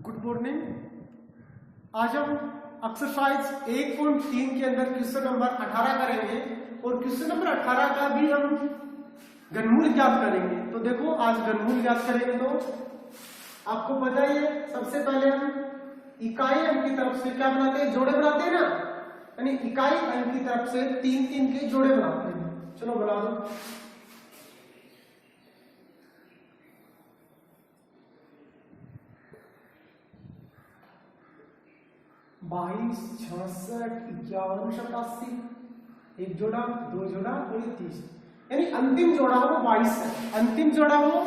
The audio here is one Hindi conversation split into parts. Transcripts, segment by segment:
Good morning. आज हम एक्सरसाइज 1.3 के अंदर क्वेश्चन नंबर 18 करेंगे और क्वेश्चन नंबर 18 का भी हम घनमूल ज्ञात करेंगे। तो देखो आज घनमूल ज्ञात करेंगे तो आपको पता ही है, सबसे पहले हम इकाई अंक की तरफ से क्या बनाते हैं, जोड़े बनाते हैं ना, यानी इकाई अंक की तरफ से 3-3 के जोड़े बनाते हैं। चलो बना दो। 22, 66, 51, 87, एक जोड़ा, दो जोड़ा और 30, यानी अंतिम जोड़ा वो 22 है। अंतिम जोड़ा वो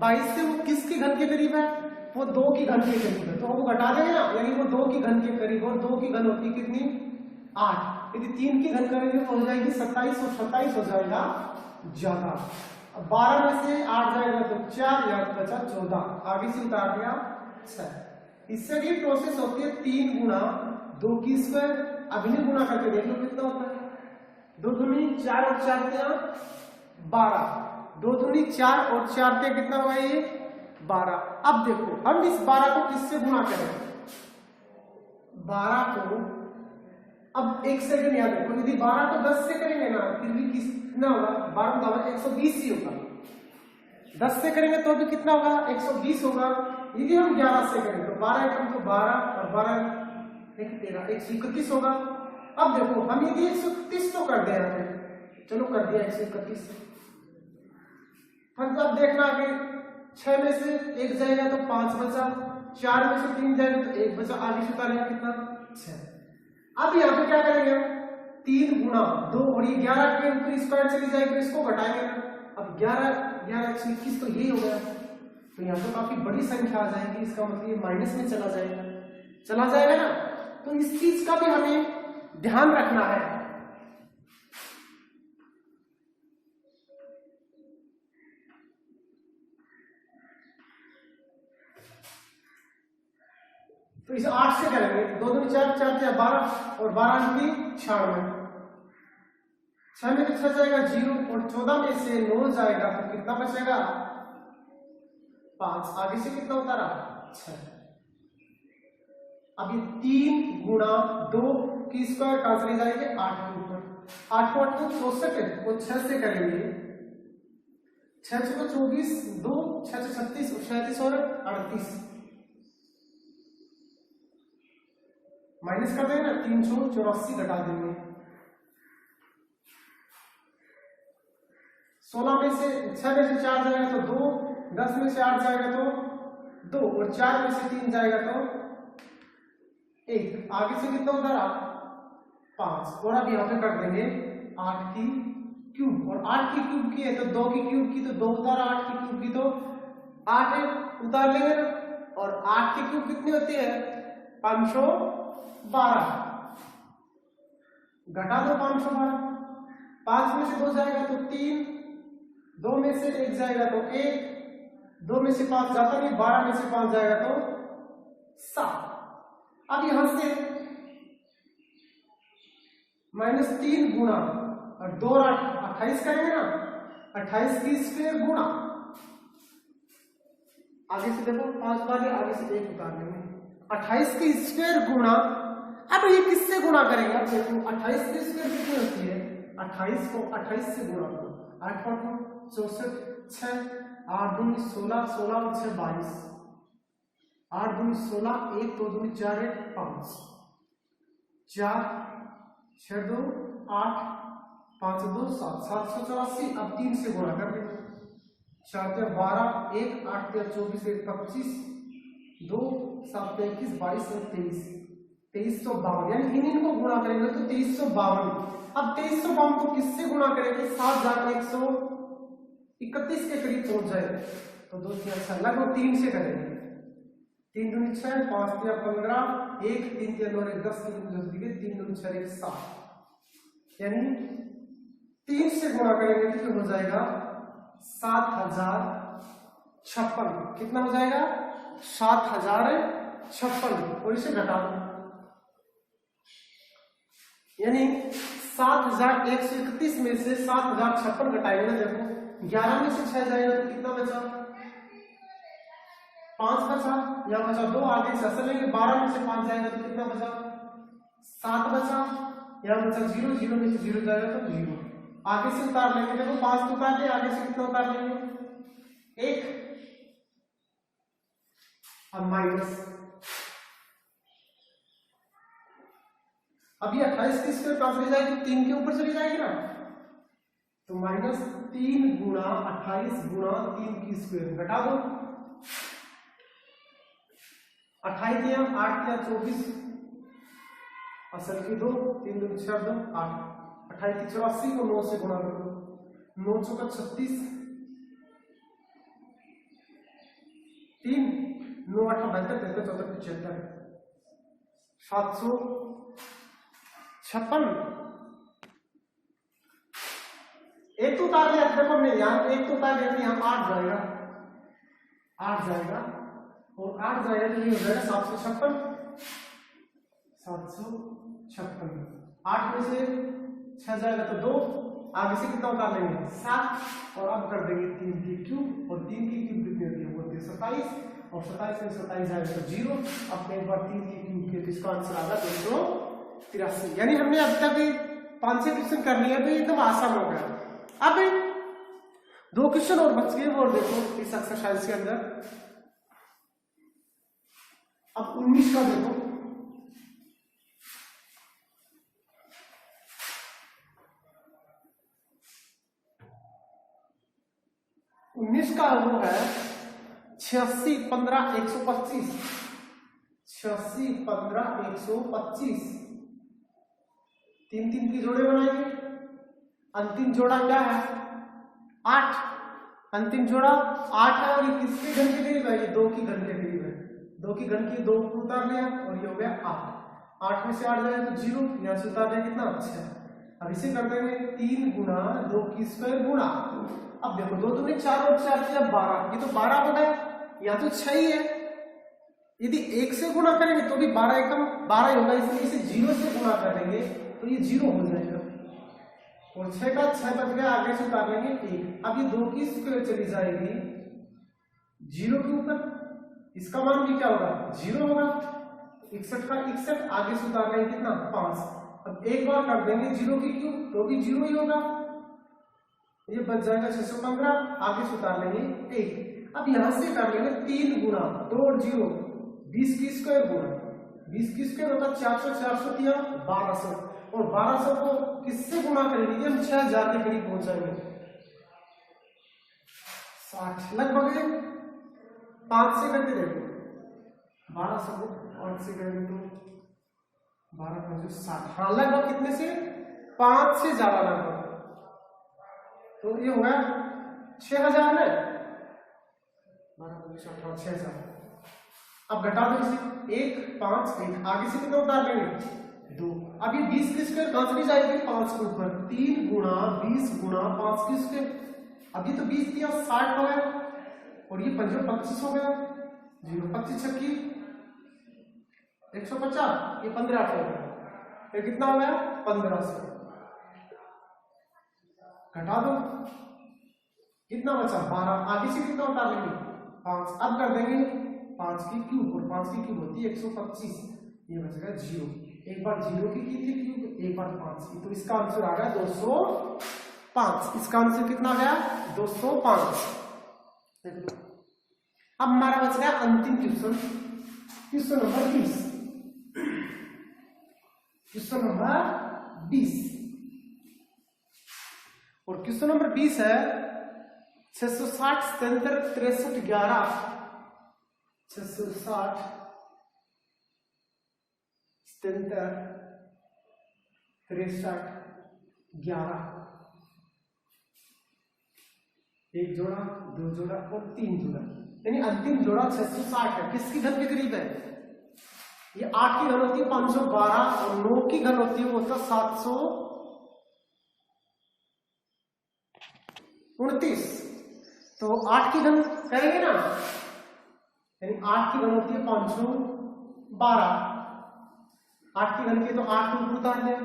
22 से वो किसके घन के करीब है, वो 2 की घन के करीब है। तो वो घटा देंगे ना, यानी वो 2 की घन के करीब, और 2 की घन होती कितनी, 8। यदि 3 की घन करेंगे तो हो जाएगी 27, और 27 हो जाएगा ज्यादा। अब 12 में से 8 जाएगा तो 4, या बचा 14, आगे से उतार दिया 6। इससे भी प्रोसेस होती है 3 गुना 2 की स्क्वायर। अब इन्हें गुना करके देख लो कितना होता है। 2 दूनी 4 और 4 12, 2 दूनी 4 और 4 कितना हुआ ये 12। अब देखो हम इस 12 को किससे गुना करें, 12 को अब 1 सेकंड याद रखो, यदि 12 को 10 से करेंगे ना फिर भी कितना होगा, 12 का 120 ही होगा। 10 से करेंगे तो भी कितना होगा, 120 होगा। यदि हम 11 से करें तो 12 एकम तो 12 और 12 13, 131 होगा। अब देखो हम यदि 131 तो कर दिया है, चलो कर दिया 131, फिर अब देखना आगे 6 में से 1 जाएगा तो 5 बचा, 4 में से 3 जाएगा तो 1 बचा, आगे से उतारेंगे कितना 6। अब यहाँ पे क्या करेंगे, 3 गुना 2 और ये 11 के ऊपर स्क्वायर चली जाएगी, इसको घटाएंगे। अब 11 121 तो यही हो गया, तो यहाँ पे काफी बड़ी संख्या आ जाएगी, इसका मतलब ये माइनस में चला जाएगा ना। तो इस चीज का भी हमें ध्यान रखना है। तो इसे 8 से करेंगे, 2 दूनी 4, 4 12 और 12 की 96, 6 में 6 जाएगा 0 और 14 में से 9 जाएगा तो कितना बचेगा 5, आगे से कितना उतारा 6। अब ये 3 गुना 2 की स्क्वायर कहां चली जाएगी, 8 के ऊपर, 8 को 8 को 64 है, और 6 से करेंगे 6 को 24, 2 6 से 36 और 37 और 38, माइनस कर देंगे ना, 384 घटा देंगे। 16 में से 6 में से 4 जाएगा तो 2, 10 में से 8 जाएगा तो 2 और 4 में से 3 जाएगा तो 1, आगे से कितना उतारा 5। और अब यहाँ पे कर देंगे 8 की क्यूब, और 8 की क्यूब की है तो 2 की क्यूब की, तो 2 उतारा, 8 की क्यूब की तो 8 है, उतार लेंगे ना। और 8 की क्यूब कितनी होती है 512, घटा दो 512, 5 में से 2 जाएगा तो 3, 2 में से 1 जाएगा तो 1, 2 में से 5 जाता नहीं, 12 में से 5 जाएगा तो 7। अब यहां से -3 गुना और 2 और 8 28 करेंगे ना, 28 की स्क्वायर गुना, आगे से देखो 5 वाले, आगे से 1 उतार लेंगे, 28 की स्क्वायर गुना। अब ये किससे गुणा करेंगे, अब देखो 28 की स्क्वायर कितनी होती है, 28 को 28 से गुणा करो, 8 को 64, 6 8 दूनी 16, 16 और 6 22, 8 दूनी 16, 1 2 दूनी 4 5, 4 6 2 8 5 2 7, 784। अब 3 से गुणा कर देंगे, 4 3 12, 1 8 3 24, 1 25, 2 7 21 22 और 23, 2352, यानी इनको गुणा करेंगे तो 2352। अब 2352 को किससे गुणा करेंगे, 7131 के करीब पहुंच जाए तो 2 3 अच्छा लगभग 3 से करेंगे, 3 दूनी 6, 5 3 15, 1 3 3 और 1 10 की जल्दी के 3 दूनी 6 1 7, यानी 3 से गुणा करेंगे तो हो जाएगा 7056। कितना हो जाएगा 7056, और इसे घटा दो, यानी 7131 में से 7056 घटाएंगे। देखो 11 में से 6 जाएगा तो कितना बचा 5 बचा, यहाँ बचा 2, आगे से असल लेंगे 12 में से 5 जाएगा तो कितना बचा 7 बचा, यहाँ बचा 0, 0 में से 0 जाएगा तो 0, आगे से उतार लेंगे, देखो 5 तो उतार लिया, आगे से कितना उतार लेंगे 1, अब माइनस, अब ये 28 की स्क्वायर कहां चली जाएगी 3 के ऊपर चली जाएगी ना, तो -3 गुणा 28 गुणा 3 की स्क्वायर घटा दो, 28 या 8 या 24 असल की 2, 3 2 6 2 8, 28 की 84 को 9 से गुणा करो, 9 चौका 36, 3 9 8 72 33 14 75, 756, एक तो उतार लिया, देखो हमने यहाँ एक तो उतार लिया, यहाँ 8 जाएगा, 8 जाएगा और 8 जाएगा तो ये हो जाएगा 756, 756, 8 में से 6 जाएगा तो 2, आगे से कितना उतार लेंगे 7, और अब कर देंगे 3 की क्यूब, और 3 की क्यूब कितनी होती है वो होती है 27, और 27 में 27 जाएगा तो 0, अब एक बार 3 की क्यूब के, तो इसका आंसर आ गया 283। यानी हमने अब तक 5-6 क्वेश्चन कर लिए, तो एकदम आसान हो गया। अब 2 क्वेश्चन और बच गए, और देखो इस एक्सरसाइज के अंदर, अब 19 का देखो, का वो है 86 15 125, 86 15 125, 3 3 की जोड़े बनाएंगे, अंतिम जोड़ा क्या है 8, अंतिम जोड़ा 8 है, और ये किसके घन के करीब है, ये 2 की घन के करीब है, 2 की घन की 2 उतार लिया, और ये हो गया 8, 8 में से 8 जाए तो 0, यहाँ से उतार लिया कितना 6, अब इसे कर देंगे 3 गुना 2 की स्क्वायर गुणा, अब देखो 2 दूनी 4 और 4 से 12, ये तो 12 हो गया, यहाँ तो 6 ही है, यदि 1 से गुणा करेंगे तो भी 12 एकम 12 ही होगा, इसलिए इसे 0 से गुणा करेंगे तो ये 0 हो जाएगा, और 6 का 6 बच गया, आगे से उतार लेंगे 1, अब ये 2 की स्क्वायर चली जाएगी 0 के ऊपर, इसका मान भी क्या होगा 0 होगा, 61 का 61, आगे से उतार लेंगे कितना 5, अब एक बार कर देंगे 0 की क्यूब तो भी 0 ही होगा, ये बच जाएगा 615, आगे से उतार लेंगे 1, अब यहां से कर लेंगे 3 गुना 2 और 0 20 की स्क्वायर गुणा 20 की स्क्वायर होता 400, 400 दिया 1200, और 1200 को किससे गुणा करेंगे, हम 6000 के करीब पहुंच जाएंगे, 60 लगभग 5 से करके देखो, 1200 को 8 से करेंगे तो 12 5 60, हाँ लगभग कितने से 5 से ज्यादा लगभग, तो ये हो गया 6000 में 12 5 6000, अब घटा दो इसे 1 5 1, आगे से कितना उतार लेंगे 2, अब ये 20 की स्क्वायर कहां चली जाएगी 5 के ऊपर, 3 गुना 20 गुना 5 की स्क्वायर, अब ये तो 20 दिया 60 हो गया, और ये 5 25 हो गया, 0 25 छक्की 150, ये 15 हो गया, ये कितना हो गया 1500, घटा दो कितना बचा 12, आगे से कितना उतार लेंगे 5, अब कर देंगे 5 की क्यूब, और 5 की क्यूब होती है 125, ये बचेगा 0, एक बार 0 की थी क्यूब, एक बार 5 की, तो इसका आंसर आ गया 205, इसका आंसर कितना गया 205। अब हमारा बच गया अंतिम question, question number 20, question number 20, और क्वेश्चन नंबर 20 है 660 77 63 11, 660 77 63 11, एक जोड़ा 2 जोड़ा और 3 जोड़ा, यानी अंतिम जोड़ा 660 है, किसकी घन के करीब है, ये 8 की घन होती है 512, और 9 की घन होती है वो होता 729, तो 8 की घन करेंगे ना, यानी 8 की घन होती है 512, 8 की घन की तो 8 को उतार ले,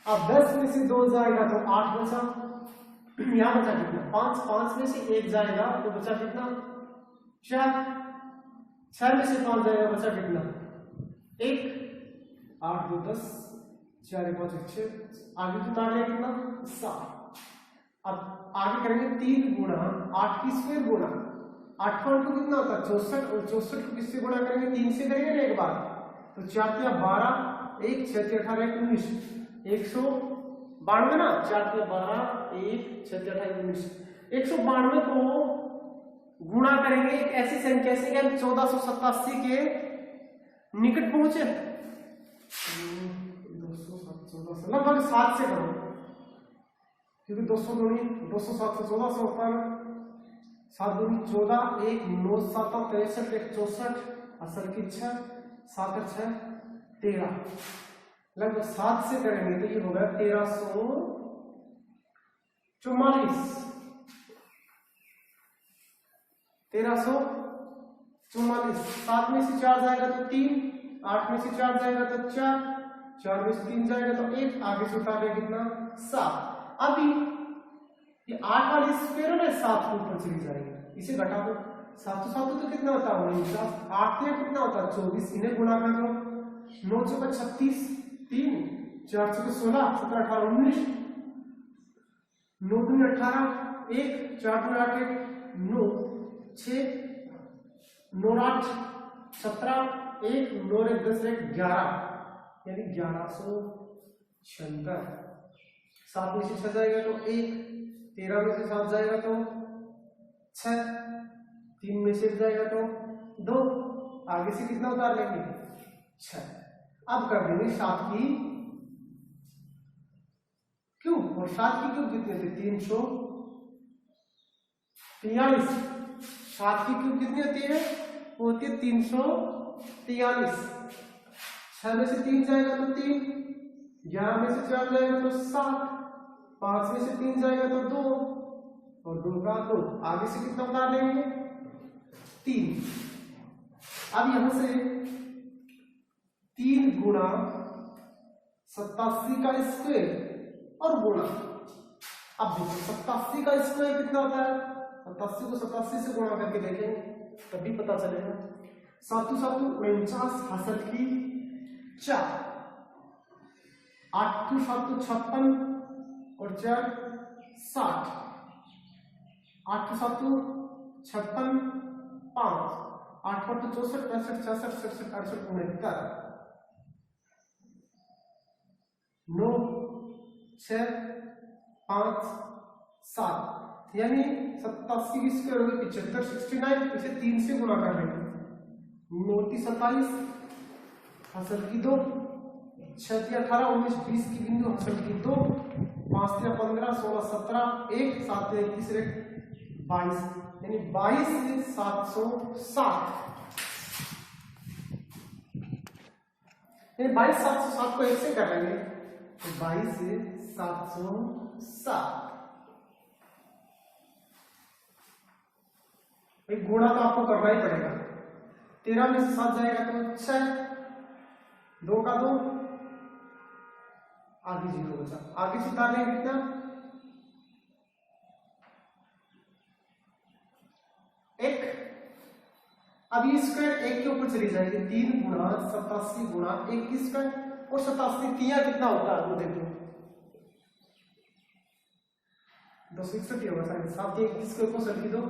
अब 10 में से 2 जाएगा तो 8 बचा, यहां बचा कितना 5, 5 में से 1 जाएगा तो बचा कितना 4, 6 में से 5 जाएगा, बचा कितना 1, 8 2 10, 4 5 6, आगे तो उतार लिया कितना 7। अब आगे करेंगे 3 गुणा 8 की स्क्वायर गुणा 8 का उल्टू कितना होता है 64, और 64 को किससे गुणा करेंगे 3 से करेंगे ना एक बार, तो 4 3 12, 1 6 3 18 19, 192 ना, 4 3 12, 1 6 3 18 19, 192 को गुणा करेंगे एक ऐसी संख्या से कि हम 1487 के निकट पहुंचे, 214 लगभग 7 से करो, क्योंकि 200 दूनी 207 से 1400 होता है, 7 दूनी 14, 1 9 7 63, 1 64, असल की 6 7 6 13, लगभग 7 से करेंगे तो ये होगा 1344, 7 में से 4 जाएगा तो 3, 8 में से 4 जाएगा तो 4, 4 में से 3 जाएगा तो 1, आगे से उतार कितना 7। अभी ये 8 वाली स्क्वायर है 7 के ऊपर चली जाएगी, इसे घटा दो, 7 तो कितना होता है 49, 8 में कितना होता है 24, इन्हें गुणा कर लो, 9 चौका 36, 3 4 चौका 16, 17 18 19, 9 दूनी 18, 1 4 दूनी 8 9 6 9 8 17, 1 9 1 10 1 11, यानी 1176। 7 में से 6 जाएगा तो 1, 13 में से 7 जाएगा तो 6, 3 में से जाएगा तो 2, आगे से कितना उतार लेंगे 6। अब कर देंगे 7 की क्यूब, और 7 की क्यूब कितने थे 343, 7 की क्यूब कितनी होती है वो होती है 343, 6 में से 3 जाएगा तो 3, 11 में से 4 जाएगा तो 7, 5 में से 3 जाएगा तो 2, और 2 का 2, आगे से कितना उतार लेंगे 3। अब यहां से 3 गुणा 87 का स्क्वायर और गुणा, अब देखो 87 का स्क्वायर कितना होता है, 87 को 87 से गुणा करके देखेंगे तभी पता चलेगा। 7 7 49 हासिल की 4, 8 7 56 और 4 60, 8 7 56 5, 8 8 64 65 66 67 68 69, 9 6 5 7, यानी 87 की स्क्वायर होगी 75 69, इसे 3 से गुणा कर लेंगे, 9 3 27 हासिल की 2, 6 3 18 19 20 की बिंदु हासिल की 2, 5 3 15 16 17 1, 7 3 21 22, यानी 22 707, यानी 22 707 को 1 से कर लेंगे तो 22 से 707। गुणा तो आपको करना ही पड़ेगा, 13 में से 7 जाएगा तो 6, 2 का 2, आगे 0 बचा, आगे से उतार लेंगे कितना 1। अब ये स्क्वायर 1 के ऊपर चली जाएगी, 3 गुणा 87 गुणा 1 की स्क्वायर, और 87 3 कितना होता है वो देखो 261 होगा शायद, 7 1 की स्क्वायर को सर दो,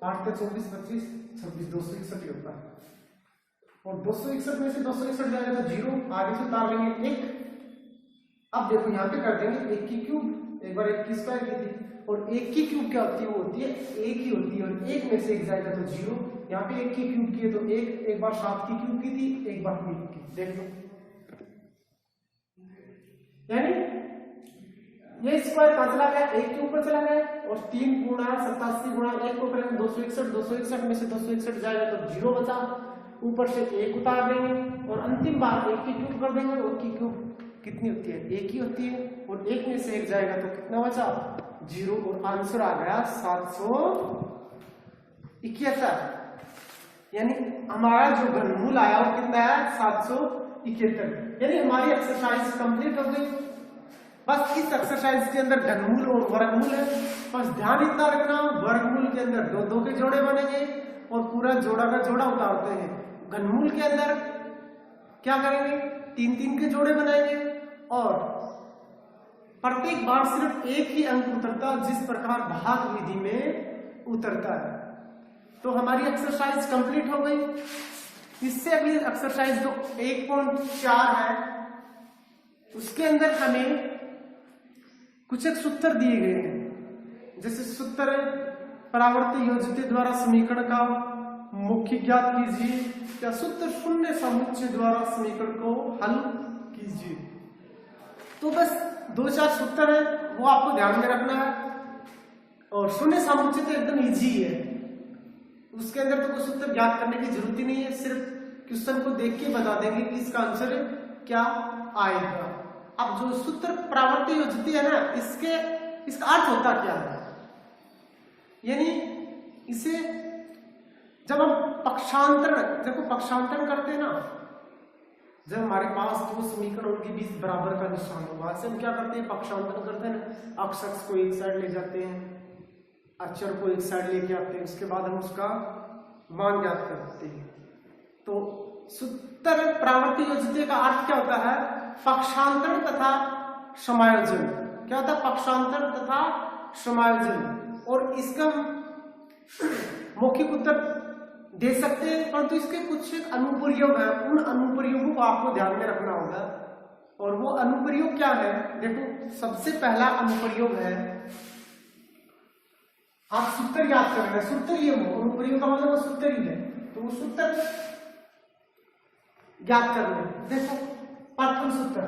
8 के 24 25 26 261 होता है, और 261 में से 261 जाएगा तो 0, आगे से उतार लेंगे 1। अब देखो यहाँ पे कर देंगे 1 की क्यूब, एक बार 1 की स्क्वायर की थी, और 1 की क्यूब क्या होती है वो होती है 1 ही होती है, और 1 में से 1 जाएगा तो 0, यहाँ पे 1 की क्यूब की है तो 1, एक बार 7 की क्यूब की थी, एक बार 3 की, देख लो, यानी ये स्क्वायर कहां चला गया 1 के ऊपर चला गया, और 3 गुणा 87 गुणा 1 को करेंगे 261, 261 में से 261 जाएगा तो 0 बचा, ऊपर से 1 उतार देंगे, और अंतिम बार 1 की क्यूब कर देंगे, और की क्यूब कितनी होती है 1 ही होती है, और 1 में से 1 जाएगा तो कितना बचा 0, और आंसर आ गया 771, यानी हमारा जो घनमूल आया वो कितना है 771, यानी हमारी एक्सरसाइज कंप्लीट हो गई। बस इस एक्सरसाइज के अंदर घनमूल और वर्गमूल है, बस ध्यान इतना रखना वर्गमूल के अंदर 2 2 के जोड़े बनेंगे, और पूरा जोड़ा का जोड़ा उतारते हैं। घनमूल के अंदर क्या करेंगे, 3-3 के जोड़े बनाएंगे और प्रत्येक बार सिर्फ एक ही अंक उतरता जिस प्रकार भाग विधि में उतरता है। तो हमारी एक्सरसाइज कंप्लीट हो गई। इससे अगली एक्सरसाइज जो 1.4 है उसके अंदर हमें कुछ एक सूत्र दिए गए हैं। जैसे सूत्र परावर्ती योजित द्वारा समीकरण का मुख्य ज्ञात कीजिए या सूत्र शून्य समुच्चय द्वारा समीकरण को हल कीजिए। तो बस 2-4 सूत्र है वो आपको ध्यान में रखना है और शून्य समुच्चय तो एकदम इजी है, उसके अंदर तो कोई सूत्र ज्ञात करने की जरूरत ही नहीं है, सिर्फ क्वेश्चन को देख के बता देंगे कि इसका आंसर क्या आएगा। अब जो सूत्र परावर्ती योजित है ना, इसका अर्थ होता क्या है, यानी इसे जब हम पक्षांतरण करते हैं ना, जब हमारे पास दो समीकरणों के बीच बराबर का निशान होगा, ऐसे हम क्या करते हैं, पक्षांतरण करते हैं ना, अक्ष को एक साइड ले जाते हैं, अचर को एक साइड लेके आते हैं, उसके बाद हम उसका मान ज्ञात करते हैं। तो सूत्र परावर्ती योजित का अर्थ क्या होता है, पक्षांतरण तथा समायोजन। क्या होता है, पक्षांतरण तथा समायोजन। और इसका मौखिक उत्तर दे सकते हैं, परंतु इसके कुछ अनुप्रयोग है, उन अनुप्रयोगों को आपको ध्यान में रखना होगा। और वो अनुप्रयोग क्या है, देखो सबसे पहला अनुप्रयोग है, आप सूत्र याद कर रहे हैं, सूत्र ये हो, अनुप्रयोग का मतलब सूत्र ही है, तो वो सूत्र याद कर रहे हैं। देखो प्रथम सूत्र,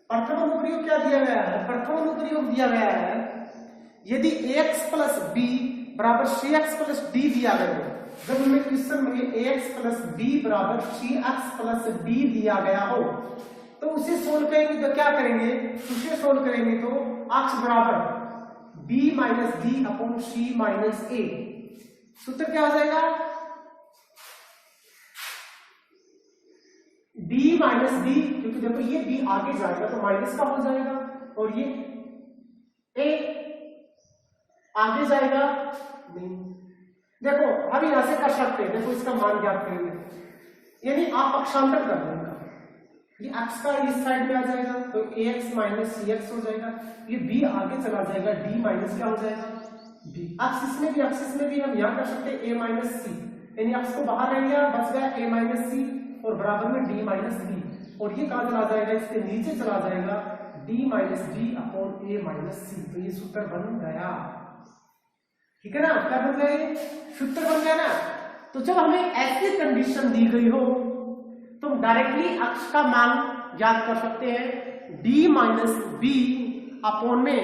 प्रथम अनुप्रयोग क्या दिया गया है, प्रथम अनुप्रयोग दिया गया है, यदि ax प्लस बी बराबर cx प्लस डी दिया गया हो, जब हमें क्वेश्चन में ax प्लस बी बराबर cx प्लस डी दिया गया हो, तो उसे सोल्व करेंगे तो क्या करेंगे, उसे सोल्व करेंगे तो x बराबर b minus D upon c minus A. सूत्र क्या हो जाएगा, b माइनस डी, क्योंकि देखो ये b आगे जाएगा तो माइनस का हो जाएगा, और ये a आगे जाएगा नहीं। देखो हम यहां से कर सकते हैं, देखो इसका मान ज्ञात करेंगे, यानी आप पक्षांतर कर देंगे, ये x का इस साइड में आ जाएगा तो ax माइनस cx हो जाएगा, ये b आगे चला जाएगा, d माइनस क्या हो जाएगा b। एक्सिस में भी हम यहां कर सकते हैं a माइनस सी, यानी x को बाहर रह गया, बच गया a माइनस सी और बराबर में d माइनस b, और ये कहां चला जाएगा, इसके नीचे चला जाएगा d minus b upon a minus C. तो ये सूत्र बन गया, ठीक है ना, क्या बन गया, ये सूत्र बन गया ना। तो जब हमें ऐसी कंडीशन दी गई हो तो हम डायरेक्टली x का मान ज्ञात कर सकते हैं, d माइनस बी अपॉन में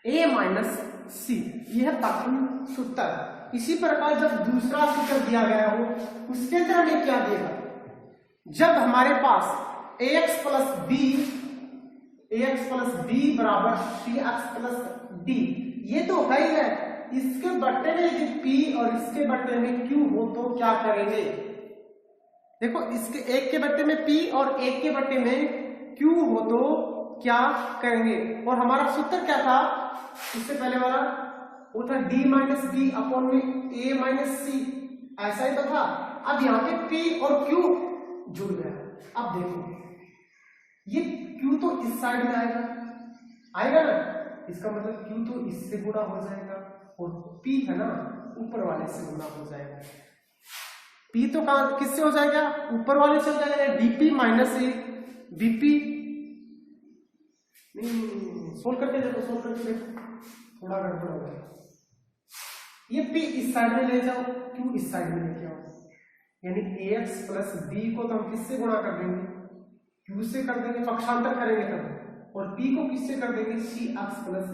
a माइनस सी, यह है प्रथम सूत्र। इसी प्रकार जब दूसरा सूत्र दिया गया हो उसके अंदर हमें क्या देगा, जब हमारे पास ax प्लस b बराबर cx प्लस डी, ये तो है ही है, इसके बट्टे में यदि p और इसके बट्टे में q हो तो क्या करेंगे, देखो इसके एक के बट्टे में p और एक के बट्टे में q हो तो क्या करेंगे। और हमारा सूत्र क्या था, इससे पहले वाला वो था d माइनस बी अपॉन में a माइनस सी, ऐसा ही तो था। अब यहाँ पे p और q जुड़ गया। अब देखो ये q तो इस साइड में आएगा ना, इसका मतलब q तो इससे गुणा हो जाएगा और p है ना ऊपर वाले से गुणा हो जाएगा। p तो कहां किससे हो जाएगा, ऊपर वाले से हो जाएगा, dp माइनस ए dp, नहीं सोल्व करके देखो, थोड़ा गड़बड़ हो गया। ये p इस साइड में ले जाओ, q इस साइड में लेके आओ, यानी ax प्लस b को तो हम किससे गुणा कर देंगे, q से कर देंगे, पक्षांतर करेंगे तब, और p को किससे कर देंगे, cx प्लस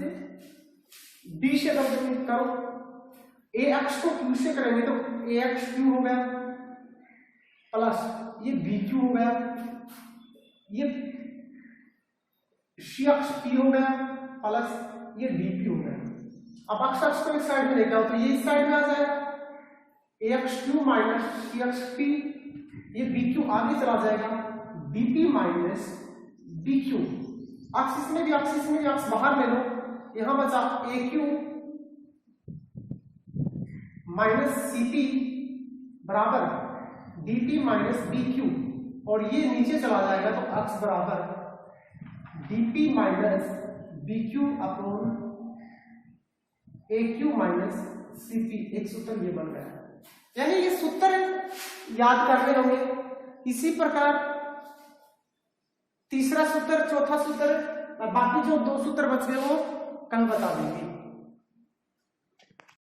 d से कर देंगे। करो ax को q से करेंगे तो ax q हो गया, प्लस ये bq हो गया, ये cx p हो गया, प्लस ये dp हो गया। अब अक्ष को एक साइड में लेके आओ तो ये इस साइड में आ जाएगा, ax3 माइनस cxp, ये bq आगे चला जाएगा, dp माइनस dq, एक्सिस में भी एक्स बाहर ले लो यहां बचा A Q minus C P बराबर D T minus B Q, और ये नीचे चला जाएगा तो x बराबर D P minus B Q upon A Q minus C P. एक सूत्र ये बन गया, यानी ये सूत्र याद करने होंगे। इसी प्रकार तीसरा सूत्र, चौथा सूत्र, बाकी जो 2 सूत्र बच गए वो कल बता देंगे।